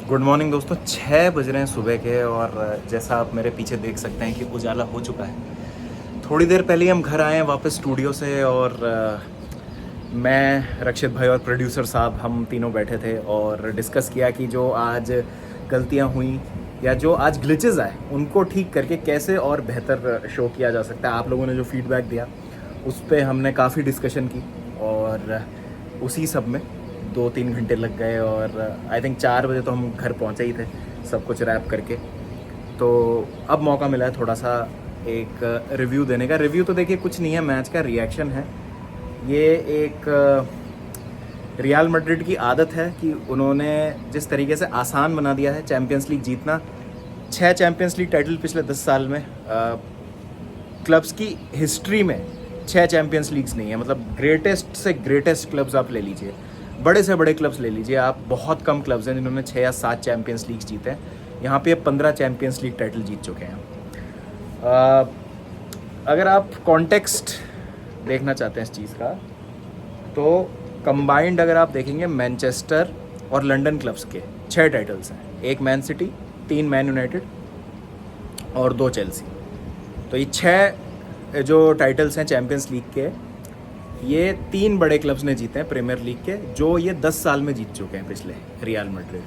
Good morning दोस्तों। 6 बज रहे हैं सुबह के और जैसा आप मेरे पीछे देख सकते हैं कि उजाला हो चुका है। थोड़ी देर पहले हम घर आए हैं वापस स्टूडियो से और मैं, रक्षित भाई और प्रोड्यूसर साहब हम तीनों बैठे थे और डिस्कस किया कि जो आज गलतियां हुई या जो आज ग्लिचेस आए उनको ठीक करके कैसे और बेहतर शो किया जा सकता है। आप लोगों ने जो फीडबैक दिया उस पर हमने काफ़ी डिस्कशन की और उसी सब में 2-3 घंटे लग गए और आई थिंक 4 बजे तो हम घर पहुंचे ही थे सब कुछ रैप करके। तो अब मौका मिला है थोड़ा सा एक रिव्यू देने का। रिव्यू तो देखिए कुछ नहीं है, मैच का रिएक्शन है। ये एक रियल मैड्रिड की आदत है कि उन्होंने जिस तरीके से आसान बना दिया है चैम्पियंस लीग जीतना। 6 चैम्पियंस लीग टाइटल पिछले 10 साल में क्लब्स की हिस्ट्री में 6 चैम्पियंस लीग्स नहीं है। मतलब ग्रेटेस्ट से ग्रेटेस्ट क्लब्स आप ले लीजिए, बड़े से बड़े क्लब्स ले लीजिए आप, बहुत कम क्लब्स हैं जिन्होंने 6 या 7 चैम्पियंस लीग्स जीते हैं। यहाँ पे 15 चैम्पियंस लीग टाइटल जीत चुके हैं। अगर आप कॉन्टेक्स्ट देखना चाहते हैं इस चीज़ का तो कंबाइंड अगर आप देखेंगे मैनचेस्टर और लंदन क्लब्स के 6 टाइटल्स हैं। 1 मैन सिटी, 3 मैन यूनाइटेड और 2 चेल्सी। तो ये 6 जो टाइटल्स हैं चैम्पियंस लीग के, ये 3 बड़े क्लब्स ने जीते हैं प्रीमियर लीग के, जो ये 10 साल में जीत चुके हैं पिछले रियल मैड्रिड।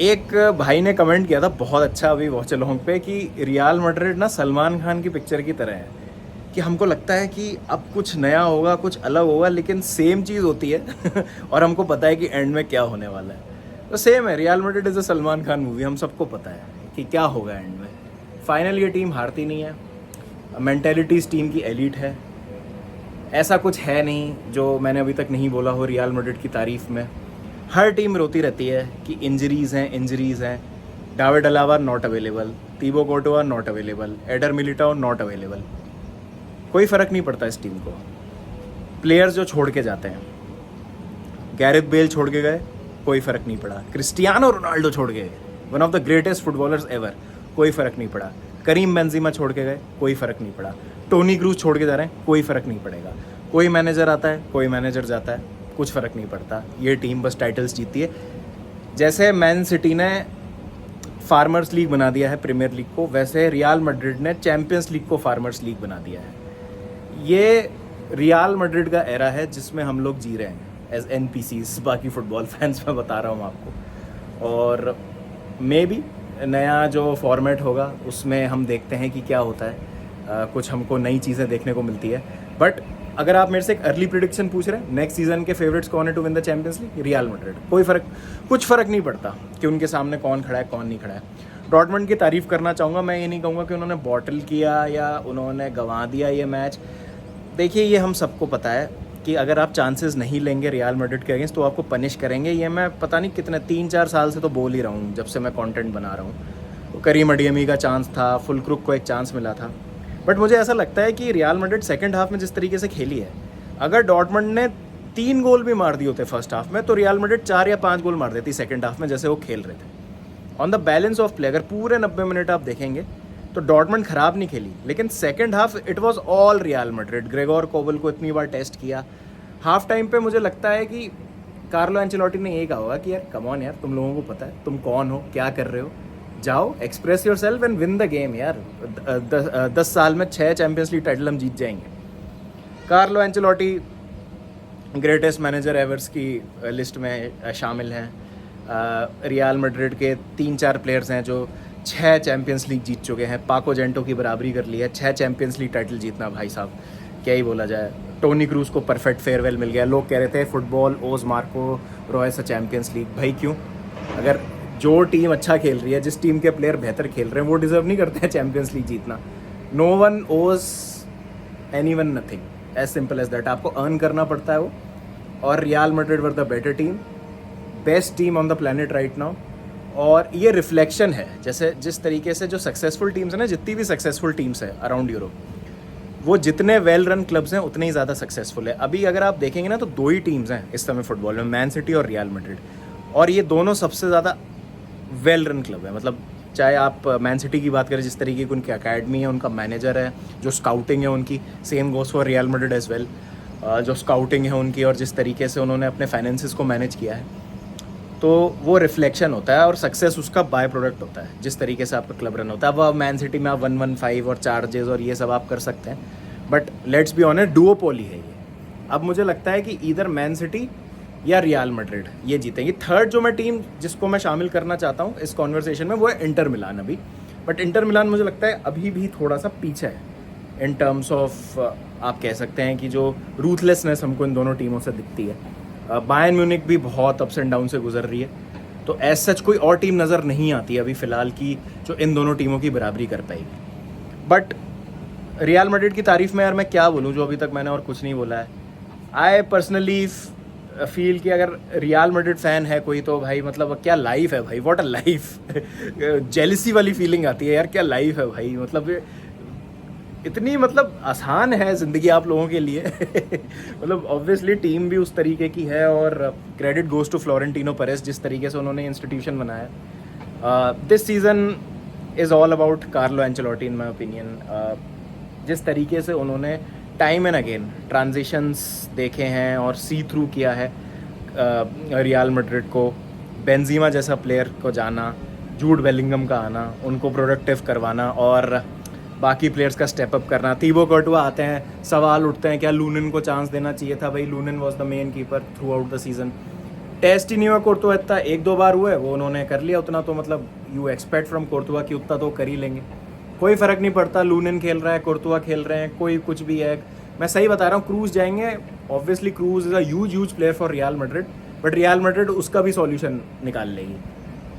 एक भाई ने कमेंट किया था बहुत अच्छा अभी वॉच अलोंग पे कि रियल मैड्रिड ना सलमान खान की पिक्चर की तरह है कि हमको लगता है कि अब कुछ नया होगा, कुछ अलग होगा, लेकिन सेम चीज़ होती है और हमको पता है कि एंड में क्या होने वाला है। तो सेम है, Real Madrid is a Salman Khan movie. हम सबको पता है कि क्या होगा एंड में। फाइनल ये टीम हारती नहीं है, मेंटेलिटी इस टीम की एलीट है। ऐसा कुछ है नहीं जो मैंने अभी तक नहीं बोला हो रियल मैड्रिड की तारीफ़ में। हर टीम रोती रहती है कि इंजरीज़ हैं। David Alaba not available, Thibaut Courtois not available, Eder Militao not available. कोई फ़र्क नहीं पड़ता इस टीम को। प्लेयर्स जो छोड़ के जाते हैं, गैरेथ बेल छोड़ के गए, कोई फ़र्क नहीं पड़ा। क्रिस्टियानो रोनाल्डो छोड़ के गए, one of the greatest footballers ever, कोई फ़र्क नहीं पड़ा। करीम बेंजिमा छोड़ के गए, कोई फ़र्क नहीं पड़ा। टोनी क्रूज छोड़ के जा रहे हैं, कोई फ़र्क नहीं पड़ेगा। कोई मैनेजर आता है, कोई मैनेजर जाता है, कुछ फ़र्क नहीं पड़ता। ये टीम बस टाइटल्स जीतती है। जैसे मैन सिटी ने फार्मर्स लीग बना दिया है प्रीमियर लीग को, वैसे रियल मैड्रिड ने चैम्पियंस लीग को फार्मर्स लीग बना दिया है। ये रियल मैड्रिड का एरा है जिसमें हम लोग जी रहे हैं एज NPCs, बाकी फुटबॉल फैंस में बता रहा हूँ आपको। और मे बी नया जो फॉर्मेट होगा उसमें हम देखते हैं कि क्या होता है। कुछ हमको नई चीज़ें देखने को मिलती है। बट अगर आप मेरे से एक अर्ली प्रिडिक्शन पूछ रहे हैं, नेक्स्ट सीजन के फेवरेट्स कौन है to win the Champions League? Real Madrid. कुछ फ़र्क नहीं पड़ता कि उनके सामने कौन खड़ा है कौन नहीं खड़ा है। डॉर्टमुंड की तारीफ़ करना चाहूँगा, मैं ये नहीं कहूँगा कि उन्होंने बॉटल किया या उन्होंने गंवा दिया ये मैच। देखिए ये हम सबको पता है कि अगर आप चांसेस नहीं लेंगे रियल मैड्रिड के अगेंस्ट तो आपको पनिश करेंगे। ये मैं पता नहीं कितने 3-4 साल से तो बोल ही रहा हूँ जब से मैं कंटेंट बना रहा हूँ। तो करीम अडियमी का चांस था, फुलक्रुक को एक चांस मिला था। बट मुझे ऐसा लगता है कि रियल मैड्रिड सेकंड हाफ में जिस तरीके से खेली है, अगर डॉर्टमुंड ने 3 गोल भी मार दिए होते फर्स्ट हाफ में तो रियल मैड्रिड 4 या 5 गोल मार देती सेकंड हाफ में, जैसे वो खेल रहे थे। On the balance of play अगर पूरे 90 मिनट आप देखेंगे तो डॉर्टमुंड खराब नहीं खेली, लेकिन second half it was all Real Madrid. Gregor Kobel को इतनी बार टेस्ट किया। हाफ टाइम पे मुझे लगता है कि कार्लो एंचेलोटी ने ये कहा होगा कि यार कम ऑन यार, तुम लोगों को पता है तुम कौन हो, क्या कर रहे हो, जाओ express your self and win the game यार। 10 साल में 6 चैम्पियंस लीग टाइटल हम जीत जाएंगे। Carlo Ancelotti greatest manager averse की लिस्ट में शामिल हैं। रियल मैड्रिड के 3-4 प्लेयर्स हैं जो 6 चैम्पियंस लीग जीत चुके हैं। पाको जेंटो की बराबरी कर ली है। 6 चैम्पियंस लीग टाइटल जीतना भाई साहब, क्या ही बोला जाए। टोनी क्रूज को परफेक्ट फेयरवेल मिल गया। लोग कह रहे थे फुटबॉल ओज मार्को रॉयस चैम्पियंस लीग। भाई क्यों? अगर जो टीम अच्छा खेल रही है, जिस टीम के प्लेयर बेहतर खेल रहे हैं, वो डिजर्व नहीं करते हैं चैम्पियंस लीग जीतना। No one owes anyone nothing, as simple as that. आपको अर्न करना पड़ता है वो। और Real Madrid were the better team, best team on the planet right now. और ये रिफ्लेक्शन है जैसे जिस तरीके से जो सक्सेसफुल टीम्स हैं ना, जितनी भी सक्सेसफुल टीम्स हैं अराउंड यूरोप, वो जितने वेल रन क्लब्स हैं उतने ही ज़्यादा सक्सेसफुल है। अभी अगर आप देखेंगे ना तो 2 ही टीम्स हैं इस समय फुटबॉल में, मैन सिटी और रियल मैड्रिड। और ये दोनों सबसे ज़्यादा वेल रन क्लब है। मतलब चाहे आप मैन सिटी की बात करें, जिस तरीके की उनकी अकेडमी है, उनका मैनेजर है, जो स्काउटिंग है उनकी, same goes for Real Madrid as well. जो स्काउटिंग है उनकी और जिस तरीके से उन्होंने अपने फाइनेंसिस को मैनेज किया है, तो वो रिफ्लेक्शन होता है और सक्सेस उसका बाय प्रोडक्ट होता है, जिस तरीके से आपका क्लब रन होता है। अब मैन सिटी में आप 115 और चार्जेस और ये सब आप कर सकते हैं, but let's be honest, duopoly है ये। अब मुझे लगता है कि इधर मैन सिटी या रियल मैड्रिड ये जीतेंगी। थर्ड जो मैं टीम जिसको मैं शामिल करना चाहता हूँ इस कॉन्वर्सेशन में वो है इंटर मिलान अभी, बट इंटर मिलान मुझे लगता है अभी भी थोड़ा सा पीछे है इन टर्म्स ऑफ, आप कह सकते हैं कि जो रूथलेसनेस हमको इन दोनों टीमों से दिखती है। बायर्न म्यूनिख भी बहुत अप्स एंड डाउन से गुजर रही है, तो एज सच कोई और टीम नज़र नहीं आती अभी फ़िलहाल की जो इन दोनों टीमों की बराबरी कर पाएगी। बट रियल मैड्रिड की तारीफ में यार मैं क्या बोलूँ, जो अभी तक मैंने और कुछ नहीं बोला है। आई पर्सनली फील कि अगर रियल मैड्रिड फ़ैन है कोई तो भाई मतलब क्या लाइफ है भाई, व्हाट अ लाइफ। जेलिसी वाली फीलिंग आती है यार, क्या लाइफ है भाई, मतलब इतनी मतलब आसान है ज़िंदगी आप लोगों के लिए। मतलब ऑब्वियसली टीम भी उस तरीके की है और credit goes to Florentino Perez जिस तरीके से उन्होंने इंस्टीट्यूशन बनाया। This season is all about Carlo Ancelotti in my opinion. जिस तरीके से उन्होंने टाइम एंड अगेन ट्रांजिशंस देखे हैं और सी थ्रू किया है रियल मैड्रिड को, बेंजीमा जैसा प्लेयर को जाना, जूड बेलिंगम का आना, उनको प्रोडक्टिव करवाना और बाकी प्लेयर्स का स्टेप अप करना। तीबो कर्टुआ आते हैं, सवाल उठते हैं क्या लूनिन को चांस देना चाहिए था। भाई Lunin was the main keeper throughout the season. Test ही नहीं हुआ कोर्तुआ, इतना 1-2 बार हुए वो उन्होंने कर लिया, उतना तो मतलब यू एक्सपेक्ट फ्रॉम कोर्तुआ कि उतना तो कर ही लेंगे। कोई फ़र्क नहीं पड़ता लूनिन खेल रहा है, कोर्तुआ खेल रहे हैं, कोई कुछ भी है। मैं सही बता रहा हूँ, क्रूज जाएंगे, obviously Kroos is a huge player for Real Madrid, but Real Madrid उसका भी सॉल्यूशन निकाल लेगी।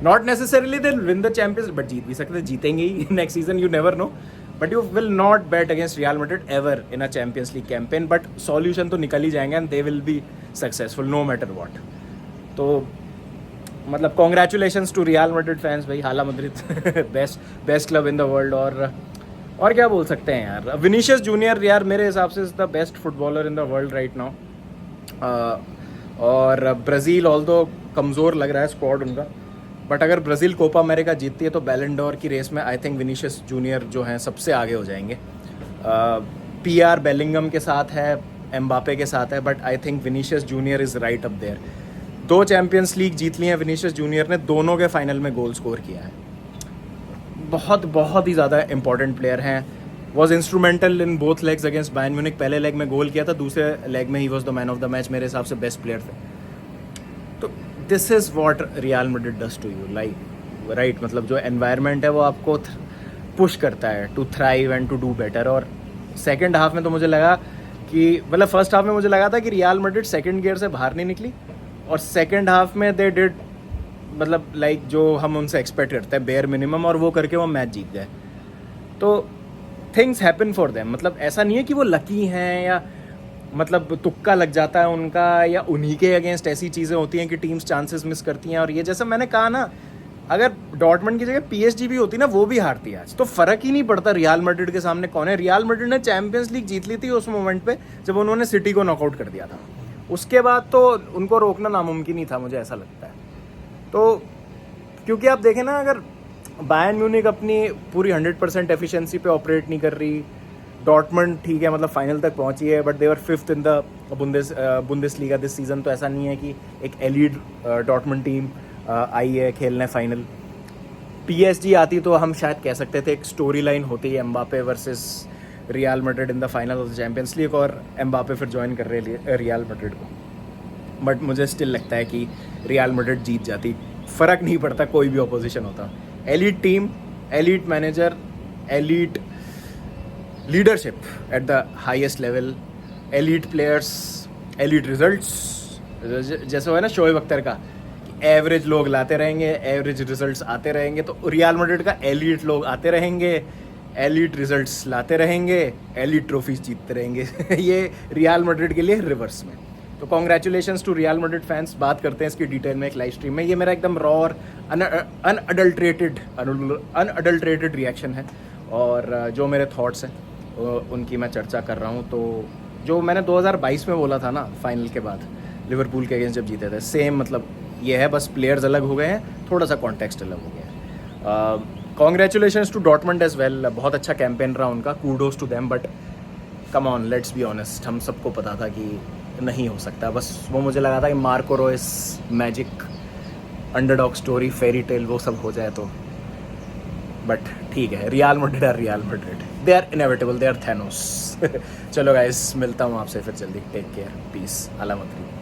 Not necessarily they win the champions, but जीत भी सकते, जीतेंगे ही next season, you never know. But you will not bet against Real Madrid ever in a Champions League campaign, but solution तो निकल ही जाएंगे and they will be successful no matter what. तो मतलब congratulations to Real Madrid fans भाई, हाला Madrid best club in the world. और क्या बोल सकते हैं यार, विनीशियस जूनियर यार मेरे हिसाब से is the best footballer in the world right now. और ब्राज़ील ऑल्दो कमज़ोर लग रहा है स्क्वाड उनका, बट अगर ब्राज़ील कोपा अमेरिका जीतती है तो बैलन डोर की रेस में आई थिंक विनीशियस जूनियर जो हैं सबसे आगे हो जाएंगे। पीआर बेलिंगम के साथ है, एम्बापे के साथ है, but I think Vinicius Junior is right up there. 2 Champions League जीत ली हैं विनीशियस जूनियर ने, दोनों के फाइनल में गोल स्कोर किया है। बहुत ही ज़्यादा इंपॉर्टेंट प्लेयर हैं, was instrumental in both legs against Bayern Munich. पहले लेग में गोल किया था, दूसरे लेग में he was the man of the match, मेरे हिसाब से बेस्ट प्लेयर थे। तो this is what Real Madrid does to you, like right, मतलब जो एनवायरनमेंट है वो आपको पुश करता है to thrive and to do better. और सेकेंड हाफ में तो मुझे लगा कि मतलब फर्स्ट हाफ में मुझे लगा था कि रियल मैड्रिड सेकंड गियर से बाहर नहीं निकली, और सेकंड हाफ में दे डिड मतलब लाइक जो हम उनसे एक्सपेक्ट करते हैं बेयर मिनिमम, और वो करके वो मैच जीत गए। तो थिंग्स हैपन फॉर देम, मतलब ऐसा नहीं है कि वो लकी हैं या मतलब तुक्का लग जाता है उनका, या उन्हीं के अगेंस्ट ऐसी चीज़ें होती हैं कि टीम्स चांसेस मिस करती हैं। और ये जैसा मैंने कहा ना, अगर डॉर्टमंड की जगह पीएसजी भी होती ना, वो भी हारती है आज, तो फ़र्क ही नहीं पड़ता रियल मैड्रिड के सामने कौन है। रियल मैड्रिड ने चैंपियंस लीग जीत ली थी उस मोमेंट पे जब उन्होंने सिटी को नॉकआउट कर दिया था, उसके बाद तो उनको रोकना नामुमकिन ही था, मुझे ऐसा लगता है। तो क्योंकि आप देखें ना, अगर बायर्न म्यूनिख अपनी पूरी 100% एफिशिएंसी पे ऑपरेट नहीं कर रही, डॉर्टमंड ठीक है मतलब फाइनल तक पहुंची है, but they were 5th in the Bundesliga this season, तो ऐसा नहीं है कि एक एलीट डॉर्टमंड टीम आई है खेलने फाइनल। पीएसजी आती तो हम शायद कह सकते थे एक स्टोरी लाइन होती है Mbappe versus real Madrid in the final of the Champions league, और एम्बापे फिर ज्वाइन कर रहे रियल मैड्रिड को। बट मुझे स्टिल लगता है कि रियल मैड्रिड जीत जाती, फ़र्क नहीं पड़ता कोई भी ऑपोजिशन होता। Elite team, elite manager, elite leadership at the highest level, elite players, elite results. जैसे हो है ना शोएब अख्तर का, एवरेज लोग लाते रहेंगे, एवरेज रिजल्ट्स आते रहेंगे, तो रियल मैड्रिड का एलीट लोग आते रहेंगे, एलीट रिजल्ट्स लाते रहेंगे, एलीट ट्रॉफीज जीतते रहेंगे। ये रियल मैड्रिड के लिए रिवर्स में। तो congratulations to Real Madrid fans. बात करते हैं इसकी डिटेल में एक लाइव स्ट्रीम में। ये मेरा एकदम रॉ और अनअडल्ट्रेटेड रिएक्शन है, और जो मेरे थॉट्स हैं उनकी मैं चर्चा कर रहा हूँ। तो जो मैंने 2022 में बोला था ना फाइनल के बाद लिवरपूल के अगेंस्ट जब जीते थे, सेम मतलब ये है, बस प्लेयर्स अलग हो गए हैं, थोड़ा सा कॉन्टेक्स्ट अलग हो गया है। Congratulations to Dortmund as well, बहुत अच्छा कैंपेन रहा उनका, kudos to them, but come on let's be honest, हम सबको पता था कि नहीं हो सकता। बस वो मुझे लगा था कि Marco Reus magic underdog story, fairy tale वो सब हो जाए तो, बट ठीक है, Real Madrid are Real Madrid, they are inevitable, they are Thanos. चलो गाइस, मिलता हूँ आपसे फिर जल्दी, टेक केयर, पीस, अला मकरी।